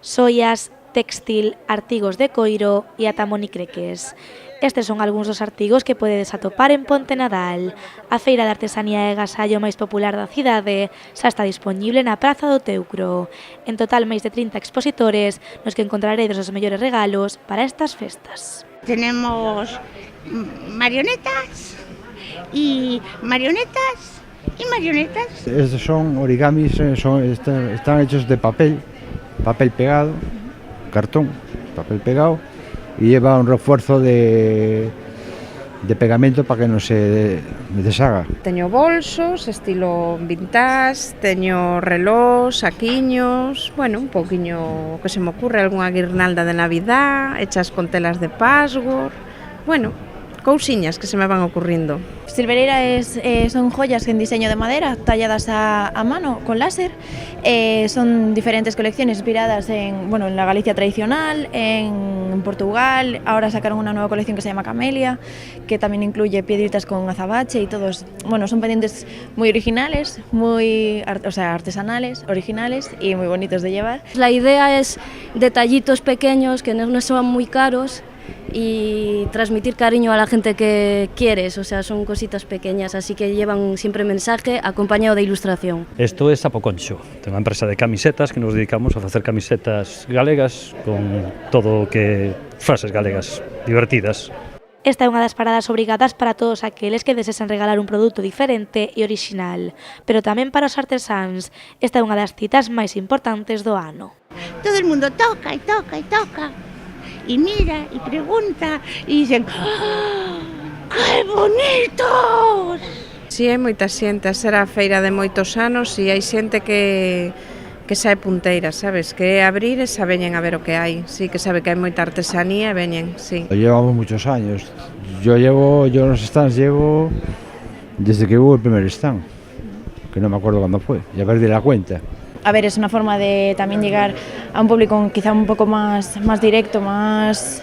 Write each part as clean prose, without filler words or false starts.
Soias, textil, artigos de coiro e ata monicreques. Estes son algúns dos artigos que podedes atopar en Ponte Nadal. A feira de artesanía e agasallo máis popular da cidade xa está dispoñible na Praza do Teucro. En total, máis de 30 expositores nos que encontraredes os mellores regalos para estas festas. Tenemos marionetas y marionetas y marionetas. Estos son origamis, están hechos de papel pegado, cartón, papel pegado, y lleva un refuerzo de pegamento para que non se deshaga. Teño bolsos, estilo vintage, teño relós, saquiños, bueno, un pouquiño que se me ocurre, algunha guirnalda de Navidad, hechas con telas de password, bueno, cousiñas que se me van ocurrindo. Silvereira son joyas en diseño de madera, talladas a mano con láser. Son diferentes colecciones inspiradas en la Galicia tradicional, en Portugal. Ahora sacaron una nueva colección que se llama Camelia, que también incluye piedritas con azabache y todos. Bueno, son pendientes muy originales, artesanales, originales y muy bonitos de llevar. La idea es detallitos pequeños que no son muy caros y transmitir cariño a la gente que quieres, o sea, son cositas pequeñas, así que llevan siempre mensaje acompañado de ilustración. Esto é Sapoconcho, tengo unha empresa de camisetas que nos dedicamos a facer camisetas galegas con todo o que frases galegas divertidas. Esta é unha das paradas obrigadas para todos aqueles que desesen regalar un produto diferente e orixinal, pero tamén para os artesáns. Esta é unha das citas máis importantes do ano. Todo el mundo toca y toca y toca. Y mira, y pregunta, y dicen ¡oh, ¡qué bonitos! Si hai moita xente, a ser a feira de moitos anos e hai xente que sae punteira, sabes? Que é abrir e xa veñen a ver o que hai. Sí, que sabe que hai moita artesanía e veñen, sí. Llevamos muchos años. Yo los stands llevo desde que hubo el primer stand, que no me acuerdo cuándo fue, ya perdí la cuenta. A ver, es una forma de también llegar a un público quizá un poco más directo, más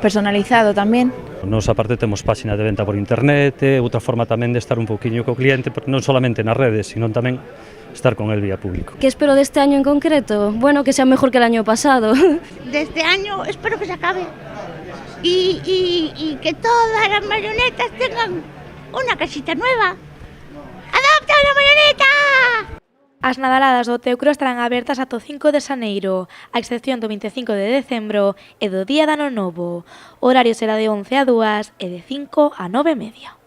personalizado tamén. Nos aparte temos páxina de venta por internet, outra forma tamén de estar un poquinho co cliente, non solamente nas redes, sino tamén estar con el vía público. ¿Qué espero de este año en concreto? Bueno, que sea mejor que el año pasado. De este año espero que se acabe y que todas las marionetas tengan una casita nueva. ¡Adopta una marioneta! As nadaladas do Teucro estarán abertas ata o 5 de xaneiro, a excepción do 25 de decembro e do Día de Ano Novo. O horario será de 11 a 2 e de 5 a 9:30.